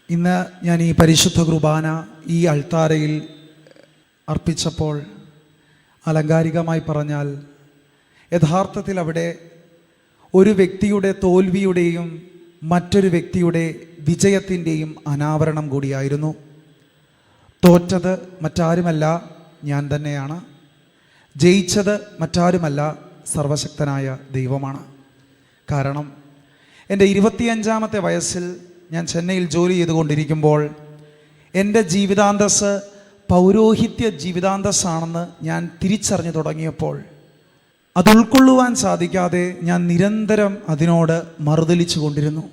ഇന്ന് ഞാൻ ഈ പരിശുദ്ധ കുർബാന ഈ അൾത്താരയിൽ അർപ്പിച്ചപ്പോൾ ആലങ്കാരികമായി പറഞ്ഞാൽ യഥാർത്ഥത്തിൽ അവിടെ ഒരു വ്യക്തിയുടെ തോൽവിയുടെയും മറ്റൊരു വ്യക്തിയുടെ വിജയത്തിൻ്റെയും അനാവരണം കൂടിയായിരുന്നു. തോറ്റത് മറ്റാരുമല്ല, ഞാൻ തന്നെയാണ്. ജയിച്ചത് മറ്റാരുമല്ല, സർവശക്തനായ ദൈവമാണ്. കാരണം എൻ്റെ 25-ാമത്തെ വയസ്സിൽ ഞാൻ ചെന്നൈയിൽ ജോലി ചെയ്തുകൊണ്ടിരിക്കുമ്പോൾ എൻ്റെ ജീവിതാന്തസ് പൗരോഹിത്യ ജീവിതാന്തസ്സാണെന്ന് ഞാൻ തിരിച്ചറിഞ്ഞു തുടങ്ങിയപ്പോൾ അത് ഉൾക്കൊള്ളുവാൻ സാധിക്കാതെ ഞാൻ നിരന്തരം അതിനോട് മറുതലിച്ചു കൊണ്ടിരുന്നു.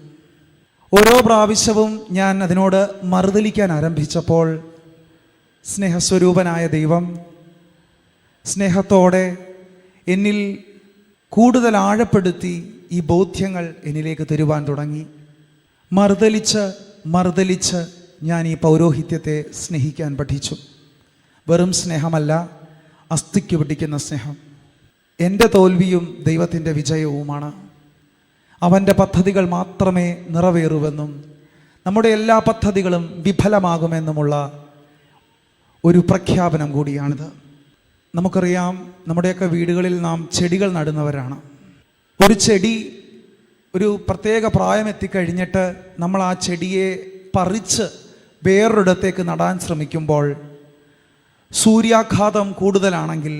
ഓരോ പ്രാവശ്യവും ഞാൻ അതിനോട് മറുതലിക്കാൻ ആരംഭിച്ചപ്പോൾ സ്നേഹസ്വരൂപനായ ദൈവം സ്നേഹത്തോടെ എന്നിൽ കൂടുതൽ ആഴപ്പെടുത്തി ഈ ബോധ്യങ്ങൾ എന്നിലേക്ക് തരുവാൻ തുടങ്ങി. മറുതലിച്ച് ഞാൻ ഈ പൗരോഹിത്യത്തെ സ്നേഹിക്കാൻ പഠിച്ചു. വെറും സ്നേഹമല്ല, അസ്ഥിക്ക് പിടിക്കുന്ന സ്നേഹം. എൻ്റെ തോൽവിയും ദൈവത്തിൻ്റെ വിജയവുമാണ്. അവൻ്റെ പദ്ധതികൾ മാത്രമേ നിറവേറുമെന്നും നമ്മുടെ എല്ലാ പദ്ധതികളും വിഫലമാകുമെന്നുമുള്ള ഒരു പ്രഖ്യാപനം കൂടിയാണിത്. നമുക്കറിയാം, നമ്മുടെയൊക്കെ വീടുകളിൽ നാം ചെടികൾ നടുന്നവരാണ്. ഒരു ചെടി ഒരു പ്രത്യേക പ്രായം എത്തിക്കഴിഞ്ഞിട്ട് നമ്മൾ ആ ചെടിയെ പറിച്ച് വേറൊരിടത്തേക്ക് നടാൻ ശ്രമിക്കുമ്പോൾ സൂര്യാഘാതം കൂടുതലാണെങ്കിൽ,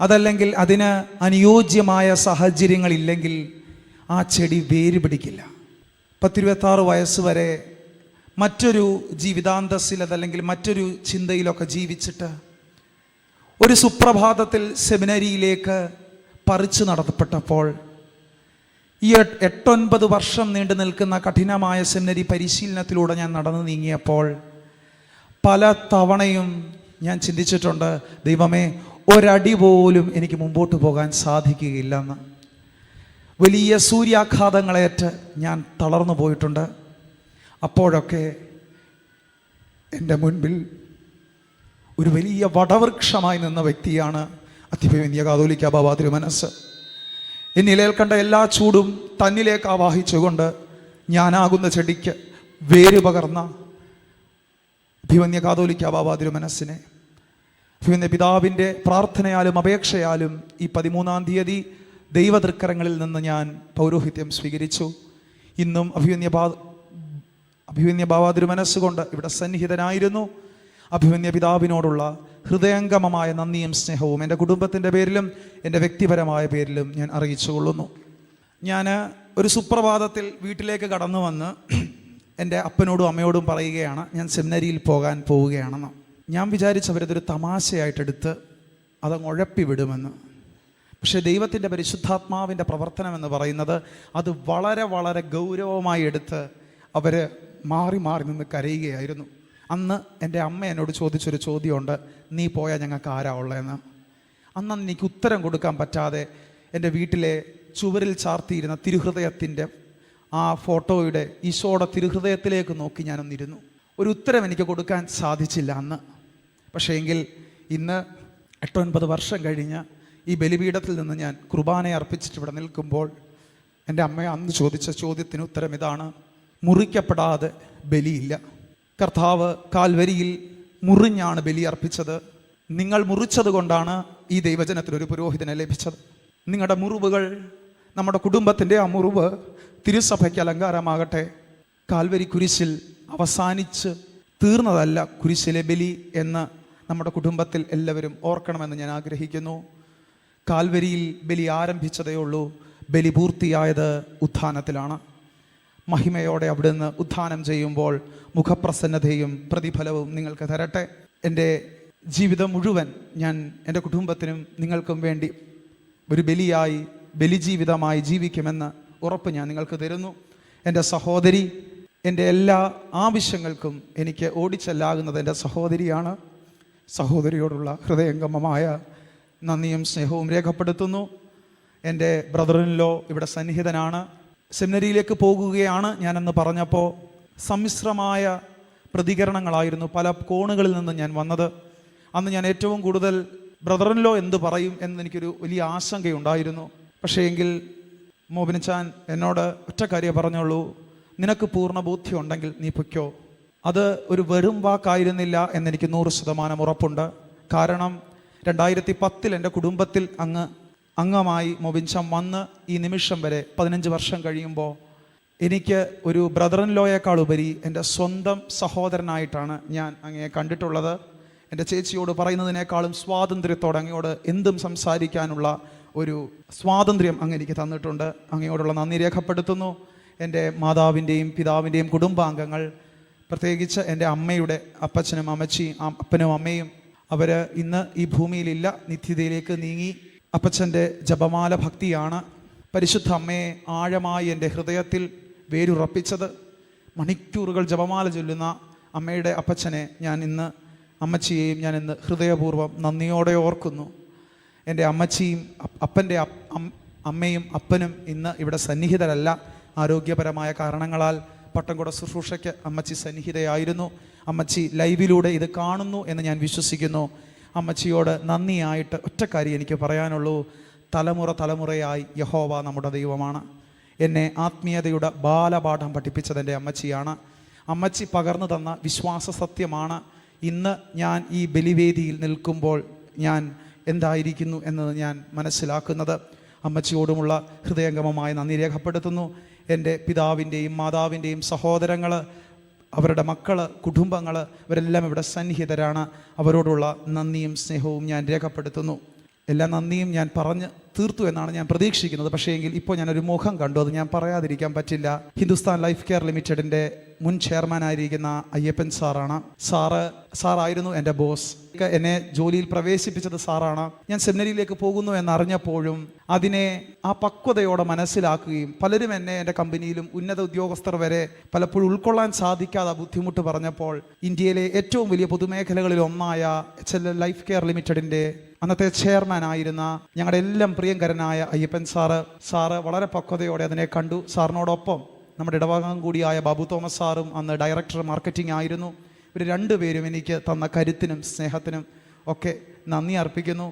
അതല്ലെങ്കിൽ അതിന് അനുയോജ്യമായ സാഹചര്യങ്ങളില്ലെങ്കിൽ ആ ചെടി വേര് പിടിക്കില്ല. 10-26 വയസ്സ് വരെ മറ്റൊരു ജീവിതാന്തസ്സിൽ അതല്ലെങ്കിൽ മറ്റൊരു ചിന്തയിലൊക്കെ ജീവിച്ചിട്ട് ഒരു സുപ്രഭാതത്തിൽ സെമിനറിയിലേക്ക് പറിച്ചു നടത്തപ്പെട്ടപ്പോൾ ഈ 8-9 വർഷം നീണ്ടു നിൽക്കുന്ന കഠിനമായ സെമിനറി പരിശീലനത്തിലൂടെ ഞാൻ നടന്നു നീങ്ങിയപ്പോൾ പല തവണയും ഞാൻ ചിന്തിച്ചിട്ടുണ്ട്, ദൈവമേ, ഒരടി പോലും എനിക്ക് മുമ്പോട്ട് പോകാൻ സാധിക്കുകയില്ലെന്ന്. വലിയ സൂര്യാഘാതങ്ങളേറ്റ് ഞാൻ തളർന്നു പോയിട്ടുണ്ട്. അപ്പോഴൊക്കെ എൻ്റെ മുൻപിൽ ഒരു വലിയ വടവൃക്ഷമായി നിന്ന വ്യക്തിയാണ് അത്യപൂജ്യ കാതോലിക്ക ബാബ തിരുമനസ്. എന്നിലേൽ കണ്ട എല്ലാ ചൂടും തന്നിലേക്ക് ആവാഹിച്ചുകൊണ്ട് ഞാനാകുന്ന ചെടിക്ക് വേര് പകർന്ന അഭിമന്യ കാതോലിക്ക ബാബ തിരുമനസ്സിനെ അഭിമന്യ പിതാവിൻ്റെ പ്രാർത്ഥനയാലും അപേക്ഷയാലും ഈ 13-ാം തീയതി ദൈവതൃക്കരങ്ങളിൽ നിന്ന് ഞാൻ പൗരോഹിത്യം സ്വീകരിച്ചു. ഇന്നും അഭിമന്യ ബാബ തിരുമനസ്സുകൊണ്ട് ഇവിടെ സന്നിഹിതനായിരുന്നു. അഭിമന്യ പിതാവിനോടുള്ള ഹൃദയംഗമമായ നന്ദിയും സ്നേഹവും എൻ്റെ കുടുംബത്തിൻ്റെ പേരിലും എൻ്റെ വ്യക്തിപരമായ പേരിലും ഞാൻ അറിയിച്ചു കൊള്ളുന്നു. ഞാൻ ഒരു സുപ്രഭാതത്തിൽ വീട്ടിലേക്ക് കടന്നു വന്ന് എൻ്റെ അപ്പനോടും അമ്മയോടും പറയുകയാണ്, ഞാൻ സെമിനറിയിൽ പോകാൻ പോവുകയാണെന്ന്. ഞാൻ വിചാരിച്ചവരതൊരു തമാശയായിട്ടെടുത്ത് അതങ്ങ് ഉഴപ്പി വിടുമെന്ന്. പക്ഷേ ദൈവത്തിൻ്റെ പരിശുദ്ധാത്മാവിൻ്റെ പ്രവർത്തനം എന്ന് പറയുന്നത് അത് വളരെ വളരെ ഗൗരവമായി എടുത്ത് അവർ മാറി മാറി നിന്ന് കരയുകയായിരുന്നു. അന്ന് എൻ്റെ അമ്മ എന്നോട് ചോദിച്ചൊരു ചോദ്യമുണ്ട്, നീ പോയാൽ ഞങ്ങൾക്ക് ആരാ ഉള്ളതെന്ന്. അന്ന് എനിക്ക് ഉത്തരം കൊടുക്കാൻ പറ്റാതെ എൻ്റെ വീട്ടിലെ ചുവരിൽ ചാർത്തിയിരുന്ന തിരുഹൃദയത്തിൻ്റെ ആ ഫോട്ടോയുടെ ഈശോയുടെ തിരുഹൃദയത്തിലേക്ക് നോക്കി ഞാനൊന്നിരുന്നു. ഒരു ഉത്തരം എനിക്ക് കൊടുക്കാൻ സാധിച്ചില്ല അന്ന്. പക്ഷേ എങ്കിൽ ഇന്ന് 8-9 വർഷം കഴിഞ്ഞ് ഈ ബലിപീഠത്തിൽ നിന്ന് ഞാൻ കുർബാനയെ അർപ്പിച്ചിട്ട് ഇവിടെ നിൽക്കുമ്പോൾ എൻ്റെ അമ്മ അന്ന് ചോദിച്ച ചോദ്യത്തിന് ഉത്തരം ഇതാണ്: മുറിക്കപ്പെടാതെ ബലിയില്ല. കർത്താവ് കാൽവരിയിൽ മുറിഞ്ഞാണ് ബലി അർപ്പിച്ചത്. നിങ്ങൾ മുറിച്ചത് കൊണ്ടാണ് ഈ ദൈവജനത്തിനൊരു പുരോഹിതനെ ലഭിച്ചത്. നിങ്ങളുടെ മുറിവുകൾ, നമ്മുടെ കുടുംബത്തിൻ്റെ ആ മുറിവ് തിരുസഭയ്ക്ക് അലങ്കാരമാകട്ടെ. കാൽവരി കുരിശിൽ അവസാനിച്ച് തീർന്നതല്ല കുരിശിലെ ബലി എന്ന് നമ്മുടെ കുടുംബത്തിൽ എല്ലാവരും ഓർക്കണമെന്ന് ഞാൻ ആഗ്രഹിക്കുന്നു. കാൽവരിയിൽ ബലി ആരംഭിച്ചതേ ഉള്ളൂ. ബലി പൂർത്തിയായത് ഉത്ഥാനത്തിലാണ്. മഹിമയോടെ അവിടുന്ന് ഉത്ഥാനം ചെയ്യുമ്പോൾ മുഖപ്രസന്നതയും പ്രതിഫലവും നിങ്ങൾക്ക് തരട്ടെ. എൻ്റെ ജീവിതം മുഴുവൻ ഞാൻ എൻ്റെ കുടുംബത്തിനും നിങ്ങൾക്കും വേണ്ടി ഒരു ബലിയായി, ബലിജീവിതമായി ജീവിക്കുമെന്ന് ഉറപ്പ് ഞാൻ നിങ്ങൾക്ക് തരുന്നു. എൻ്റെ സഹോദരി, എൻ്റെ എല്ലാ ആവശ്യങ്ങൾക്കും എനിക്ക് ഓടിച്ചെല്ലാകുന്നത് എൻ്റെ സഹോദരിയാണ്. സഹോദരിയോടുള്ള ഹൃദയംഗമമായ നന്ദിയും സ്നേഹവും രേഖപ്പെടുത്തുന്നു. എൻ്റെ ബ്രദറിൻലോ ഇവിടെ സന്നിഹിതനാണ്. സെമിനറിയിലേക്ക് പോകുകയാണ് ഞാനെന്ന് പറഞ്ഞപ്പോൾ സമ്മിശ്രമായ പ്രതികരണങ്ങളായിരുന്നു പല കോണുകളിൽ നിന്ന് ഞാൻ വന്നത്. അന്ന് ഞാൻ ഏറ്റവും കൂടുതൽ ബ്രദറിൻലോ എന്ത് പറയും എന്നെനിക്കൊരു വലിയ ആശങ്കയുണ്ടായിരുന്നു. പക്ഷേ എങ്കിൽ മോബിനിച്ചാൻ എന്നോട് ഒറ്റ കാര്യം പറഞ്ഞുള്ളൂ: നിനക്ക് പൂർണ്ണ ബോധ്യം ഉണ്ടെങ്കിൽ നീ പൊയ്ക്കോ. അത് ഒരു വെറും വാക്കായിരുന്നില്ല എന്നെനിക്ക് 100% ഉറപ്പുണ്ട്. കാരണം 2010 എൻ്റെ കുടുംബത്തിൽ അംഗമായി മൊബിൻചം വന്ന് ഈ നിമിഷം വരെ 15 വർഷം കഴിയുമ്പോൾ എനിക്ക് ഒരു ബ്രദർ ഇൻ ലോയേക്കാൾ ഉപരി എൻ്റെ സ്വന്തം സഹോദരനായിട്ടാണ് ഞാൻ അങ്ങയെ കണ്ടിട്ടുള്ളത്. എൻ്റെ ചേച്ചിയോട് പറയുന്നതിനേക്കാളും സ്വാതന്ത്ര്യത്തോടെ അങ്ങയോട് എന്തും സംസാരിക്കാനുള്ള ഒരു സ്വാതന്ത്ര്യം അങ്ങ് എനിക്ക് തന്നിട്ടുണ്ട്. അങ്ങയോടുള്ള നന്ദി രേഖപ്പെടുത്തുന്നു. എൻ്റെ മാതാവിൻ്റെയും പിതാവിൻ്റെയും കുടുംബാംഗങ്ങൾ, പ്രത്യേകിച്ച് എൻ്റെ അമ്മയുടെ അപ്പച്ചനും അമ്മച്ചിയും അപ്പനും അമ്മയും, അവർ ഇന്ന് ഈ ഭൂമിയിലില്ല, നിത്യതയിലേക്ക് നീങ്ങി. അപ്പച്ചൻ്റെ ജപമാല ഭക്തിയാണ് പരിശുദ്ധ അമ്മയെ ആഴമായി എൻ്റെ ഹൃദയത്തിൽ വേരുറപ്പിച്ചത്. മണിക്കൂറുകൾ ജപമാല ചൊല്ലുന്ന അമ്മയുടെ അപ്പച്ചനെ അമ്മച്ചിയെയും ഞാൻ ഇന്ന് ഹൃദയപൂർവ്വം നന്ദിയോടെ ഓർക്കുന്നു. എൻ്റെ അമ്മച്ചിയും അപ്പൻ്റെ അമ്മയും അപ്പനും ഇന്ന് ഇവിടെ സന്നിഹിതരല്ല. ആരോഗ്യപരമായ കാരണങ്ങളാൽ പട്ടംകുട ശുശ്രൂഷയ്ക്ക് അമ്മച്ചി സന്നിഹിതയായിരുന്നു. അമ്മച്ചി ലൈവിലൂടെ ഇത് കാണുന്നു എന്ന് ഞാൻ വിശ്വസിക്കുന്നു. അമ്മച്ചിയോട് നന്ദിയായിട്ട് ഒറ്റ കാര്യം എനിക്ക് പറയാനുള്ളൂ. തലമുറയായി യഹോവ നമ്മുടെ ദൈവമാണ്. എന്നെ ആത്മീയതയുടെ ബാലപാഠം പഠിപ്പിച്ചത് എൻ്റെ അമ്മച്ചിയാണ്. അമ്മച്ചി പകർന്നു തന്ന വിശ്വാസ സത്യമാണ് ഇന്ന് ഞാൻ ഈ ബലിവേദിയിൽ നിൽക്കുമ്പോൾ ഞാൻ എന്തായിരിക്കുന്നു എന്നത് ഞാൻ മനസ്സിലാക്കുന്നത്. അമ്മച്ചിയോടുമുള്ള ഹൃദയംഗമമായ നന്ദി രേഖപ്പെടുത്തുന്നു. എൻ്റെ പിതാവിൻ്റെയും മാതാവിൻ്റെയും സഹോദരങ്ങൾ, അവരുടെ മക്കൾ, കുടുംബങ്ങൾ, ഇവരെല്ലാം ഇവിടെ സന്നിഹിതരാണ്. അവരോടുള്ള നന്ദിയും സ്നേഹവും ഞാൻ രേഖപ്പെടുത്തുന്നു. എല്ലാ നന്ദിയും ഞാൻ പറഞ്ഞ് തീർത്തു എന്നാണ് ഞാൻ പ്രതീക്ഷിക്കുന്നത്. പക്ഷേ എങ്കിൽ ഇപ്പോൾ ഞാനൊരു മുഖം കണ്ടു, അത് ഞാൻ പറയാതിരിക്കാൻ പറ്റില്ല. ഹിന്ദുസ്ഥാൻ ലൈഫ് കെയർ ലിമിറ്റഡിൻ്റെ മുൻ ചെയർമാനായിരിക്കുന്ന അയ്യപ്പൻ സാറാണ്. സാറായിരുന്നു എൻ്റെ ബോസ്. എന്നെ ജോലിയിൽ പ്രവേശിപ്പിച്ചത് സാറാണ്. ഞാൻ സെമിനറിയിലേക്ക് പോകുന്നു എന്നറിഞ്ഞപ്പോഴും അതിനെ ആ പക്വതയോടെ മനസ്സിലാക്കുകയും പലരും എന്നെ എൻ്റെ കമ്പനിയിലും ഉന്നത ഉദ്യോഗസ്ഥർ വരെ പലപ്പോഴും ഉൾക്കൊള്ളാൻ സാധിക്കാതെ ബുദ്ധിമുട്ട് പറഞ്ഞപ്പോൾ ഇന്ത്യയിലെ ഏറ്റവും വലിയ പൊതുമേഖലകളിൽ ഒന്നായ ലൈഫ് കെയർ ലിമിറ്റഡിൻ്റെ അന്നത്തെ ചെയർമാൻ ആയിരുന്ന ഞങ്ങളുടെ എല്ലാം പ്രിയങ്കരനായ അയ്യപ്പൻ സാറ് വളരെ പക്വതയോടെ അതിനെ കണ്ടു. സാറിനോടൊപ്പം നമ്മുടെ ഇടവകം കൂടിയായ ബാബു തോമസ് സാറും അന്ന് ഡയറക്ടർ മാർക്കറ്റിംഗ് ആയിരുന്നു. ഇവർ രണ്ടുപേരും എനിക്ക് തന്ന കരുത്തിനും സ്നേഹത്തിനും ഒക്കെ നന്ദി അർപ്പിക്കുന്നു.